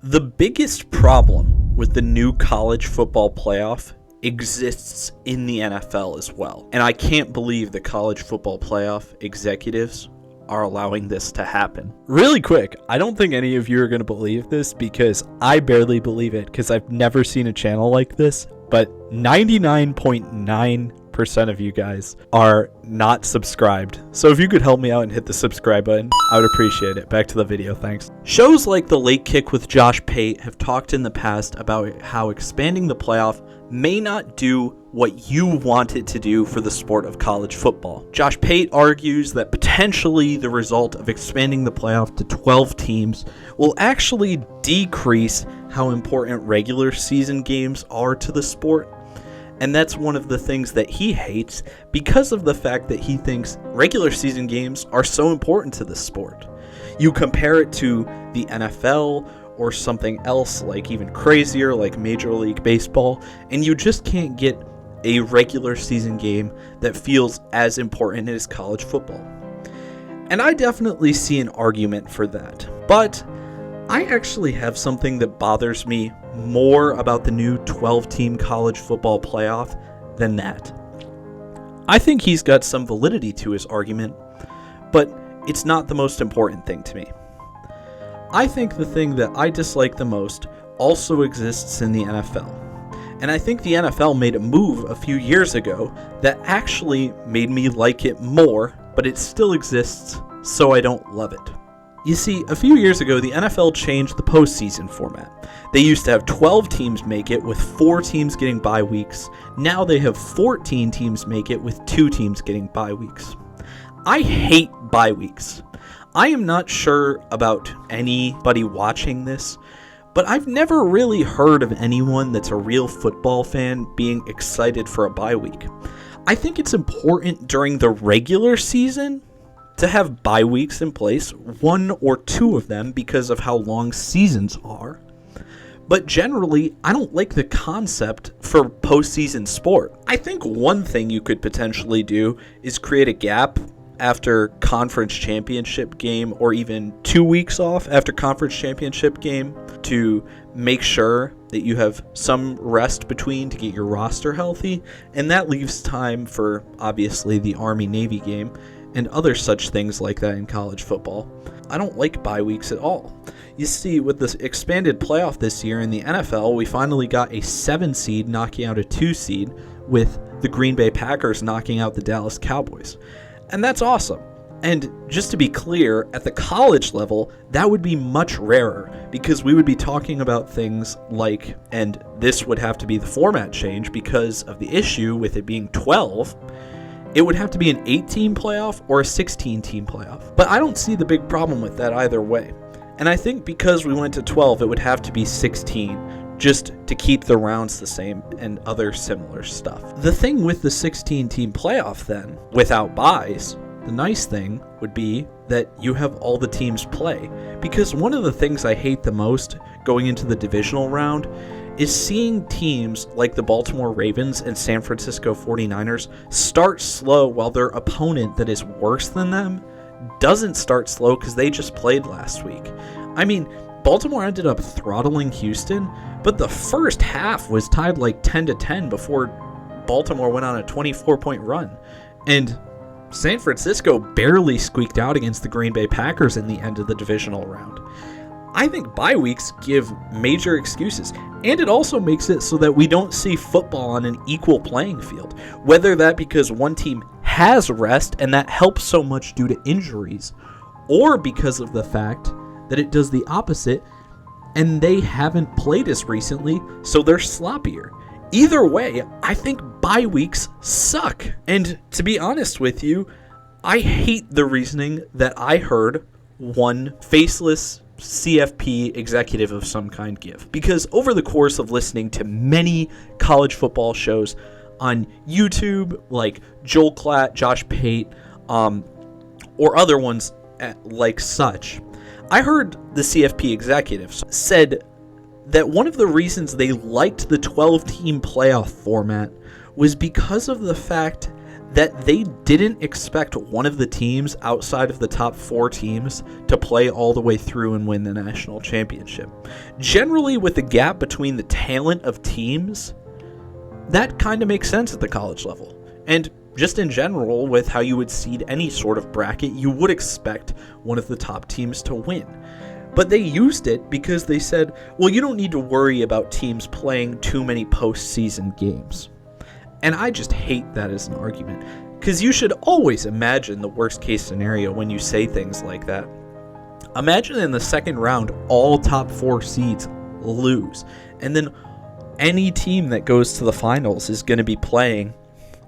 The biggest problem with the new college football playoff exists in the NFL as well. And I can't believe the college football playoff executives are allowing this to happen. Really quick, I don't think any of you are going to believe this because I barely believe it because I've never seen a channel like this, but 99.9% of you guys are not subscribed. So if you could help me out and hit the subscribe button, I would appreciate it. Back to the video, thanks. Shows like The Late Kick with Josh Pate have talked in the past about how expanding the playoff may not do what you want it to do for the sport of college football. Josh Pate argues that potentially the result of expanding the playoff to 12 teams will actually decrease how important regular season games are to the sport. And that's one of the things that he hates because of the fact that he thinks regular season games are so important to the sport. You compare it to the NFL or something else like even crazier like Major League Baseball, and you just can't get a regular season game that feels as important as college football. And I definitely see an argument for that. But I actually have something that bothers me more about the new 12-team college football playoff than that. I think he's got some validity to his argument, but it's not the most important thing to me. I think the thing that I dislike the most also exists in the NFL. And I think the NFL made a move a few years ago that actually made me like it more, but it still exists, so I don't love it. You see, a few years ago, the NFL changed the postseason format. They used to have 12 teams make it, with 4 teams getting bye weeks. Now they have 14 teams make it, with 2 teams getting bye weeks. I hate bye weeks. I am not sure about anybody watching this, but I've never really heard of anyone that's a real football fan being excited for a bye week. I think it's important during the regular season to have bye weeks in place, 1 or 2 of them because of how long seasons are. But generally, I don't like the concept for postseason sport. I think one thing you could potentially do is create a gap after conference championship game, or even 2 weeks off after conference championship game, to make sure that you have some rest between to get your roster healthy. And that leaves time for, obviously, the Army-Navy game and other such things like that in college football. I don't like bye weeks at all. You see, with this expanded playoff this year in the NFL, we finally got a 7 seed knocking out a 2 seed, with the Green Bay Packers knocking out the Dallas Cowboys. And that's awesome. And just to be clear, at the college level, that would be much rarer, because we would be talking about things like, and this would have to be the format change because of the issue with it being 12, it would have to be an 8-team playoff or a 16-team playoff. But I don't see the big problem with that either way. And I think because we went to 12, it would have to be 16, just to keep the rounds the same and other similar stuff. The thing with the 16-team playoff then, without byes, the nice thing would be that you have all the teams play. Because one of the things I hate the most going into the divisional round is seeing teams like the Baltimore Ravens and San Francisco 49ers start slow while their opponent that is worse than them doesn't start slow because they just played last week. I mean, Baltimore ended up throttling Houston, but the first half was tied like 10-10 before Baltimore went on a 24-point run. And San Francisco barely squeaked out against the Green Bay Packers in the end of the divisional round. I think bye weeks give major excuses, and it also makes it so that we don't see football on an equal playing field, whether that because one team has rest and that helps so much due to injuries, or because of the fact that it does the opposite and they haven't played as recently, so they're sloppier. Either way, I think bye weeks suck. And to be honest with you, I hate the reasoning that I heard one faceless CFP executive of some kind give. Because over the course of listening to many college football shows on YouTube, like Joel Klatt, Josh Pate, or other ones like such, I heard the CFP executives said that one of the reasons they liked the 12-team playoff format was because of the fact that they didn't expect one of the teams outside of the top 4 teams to play all the way through and win the national championship. Generally, with the gap between the talent of teams, that kind of makes sense at the college level. And just in general, with how you would seed any sort of bracket, you would expect one of the top teams to win. But they used it because they said, well, you don't need to worry about teams playing too many postseason games. And I just hate that as an argument, because you should always imagine the worst case scenario when you say things like that. Imagine in the second round, all top 4 seeds lose, and then any team that goes to the finals is going to be playing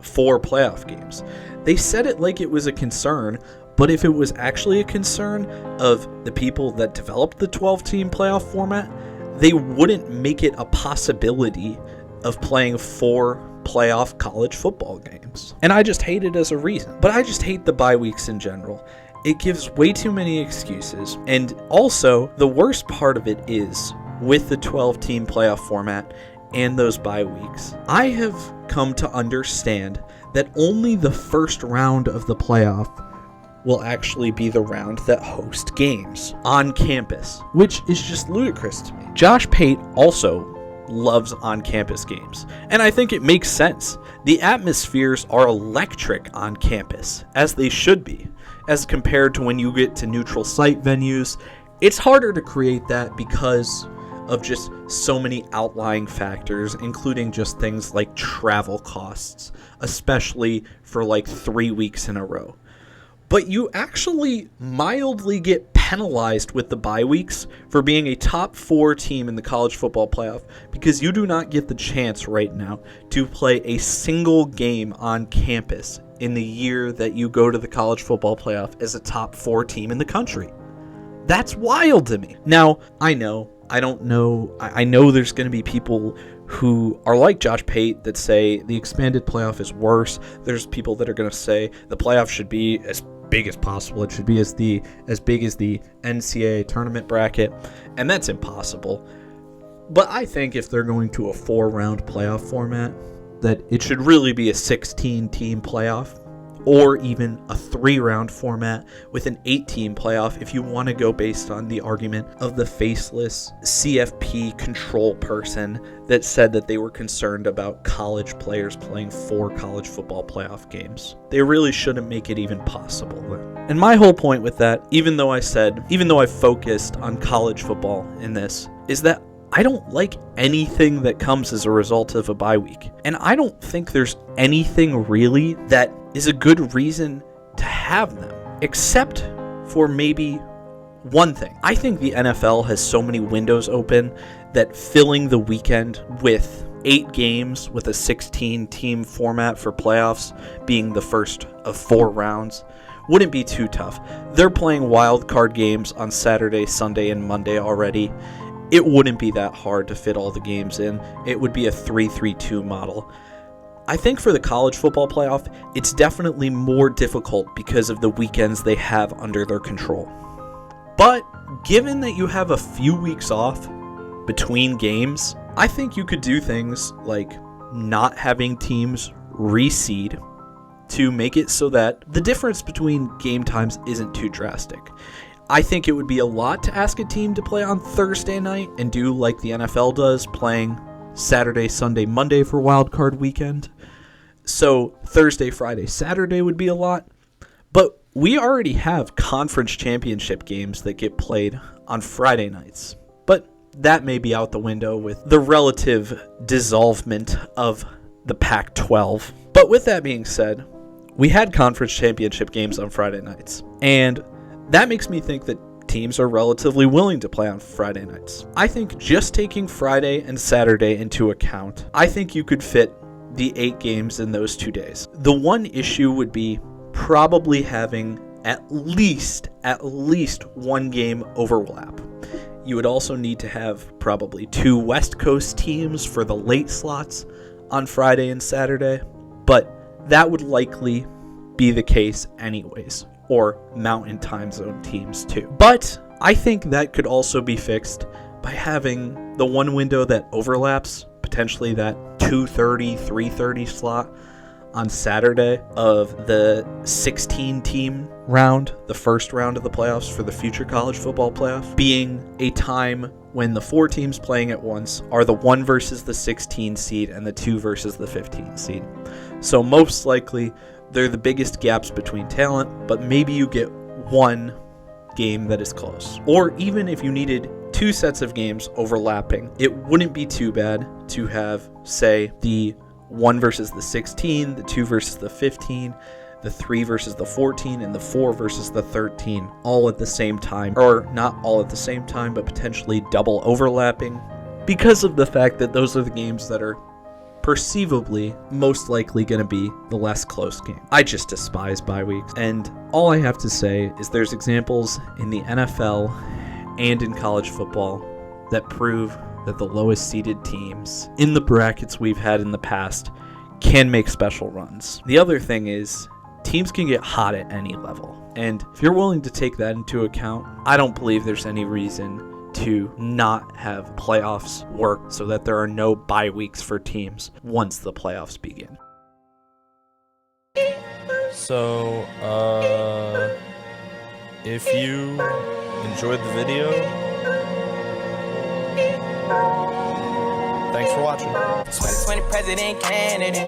4 playoff games. They said it like it was a concern, but if it was actually a concern of the people that developed the 12-team playoff format, they wouldn't make it a possibility of playing 4 playoff college football games. And I just hate it as a reason. But I just hate the bye weeks in general. It gives way too many excuses. And also, the worst part of it is, with the 12-team playoff format and those bye weeks, I have come to understand that only the first round of the playoff will actually be the round that hosts games on campus, which is just ludicrous to me. Josh Pate also loves on-campus games, and I think it makes sense. The atmospheres are electric on campus, as they should be, as compared to when you get to neutral site venues. It's harder to create that because of just so many outlying factors, including just things like travel costs, especially for like 3 weeks in a row. But you actually mildly get penalized with the bye weeks for being a top 4 team in the college football playoff, because you do not get the chance right now to play a single game on campus in the year that you go to the college football playoff as a top 4 team in the country. That's wild to me. Now, I know there's going to be people who are like Josh Pate that say the expanded playoff is worse. There's people that are going to say the playoff should be as big as possible. It should be as big as the NCAA tournament bracket, and that's impossible. But I think if they're going to a 4-round playoff format, that it should really be a 16-team playoff, or even a 3-round format with an 8-team playoff if you want to go based on the argument of the faceless CFP control person that said that they were concerned about college players playing 4 college football playoff games. They really shouldn't make it even possible. And my whole point with that, even though I focused on college football in this, is that I don't like anything that comes as a result of a bye week. And I don't think there's anything really that is a good reason to have them, except for maybe one thing. I think the NFL has so many windows open that filling the weekend with 8 games with a 16-team format for playoffs being the first of 4 rounds wouldn't be too tough. They're playing wild card games on Saturday, Sunday, and Monday already. It wouldn't be that hard to fit all the games in. It would be a 3-3-2 model. I think for the college football playoff, it's definitely more difficult because of the weekends they have under their control. But given that you have a few weeks off between games, I think you could do things like not having teams reseed to make it so that the difference between game times isn't too drastic. I think it would be a lot to ask a team to play on Thursday night and do like the NFL does, playing Saturday, Sunday, Monday for wild card weekend. So Thursday, Friday, Saturday would be a lot. But we already have conference championship games that get played on Friday nights. But that may be out the window with the relative dissolvement of the Pac-12. But with that being said, we had conference championship games on Friday nights. And that makes me think that teams are relatively willing to play on Friday nights. I think just taking Friday and Saturday into account, I think you could fit the 8 games in those 2 days. The one issue would be probably having at least 1 game overlap. You would also need to have probably 2 West Coast teams for the late slots on Friday and Saturday, but that would likely be the case anyways, or Mountain Time Zone teams too. But I think that could also be fixed by having the one window that overlaps, potentially that 2:30, 3:30 slot. on Saturday of the 16-team round, the first round of the playoffs for the future college football playoff, being a time when the 4 teams playing at once are the 1 versus the 16 seed and the 2 versus the 15 seed. So most likely they're the biggest gaps between talent, but maybe you get one game that is close. Or even if you needed 2 sets of games overlapping, it wouldn't be too bad to have, say, the 1 versus the 16, the 2 versus the 15, the 3 versus the 14, and the 4 versus the 13 all at the same time. Or not all at the same time, but potentially double overlapping, because of the fact that those are the games that are perceivably most likely going to be the less close game. I just despise bye weeks. And all I have to say is there's examples in the NFL and in college football that prove that the lowest seeded teams in the brackets we've had in the past can make special runs. The other thing is teams can get hot at any level. And if you're willing to take that into account, I don't believe there's any reason to not have playoffs work so that there are no bye weeks for teams once the playoffs begin. So, if you enjoyed the video, thanks for watching. 2020 president candidate.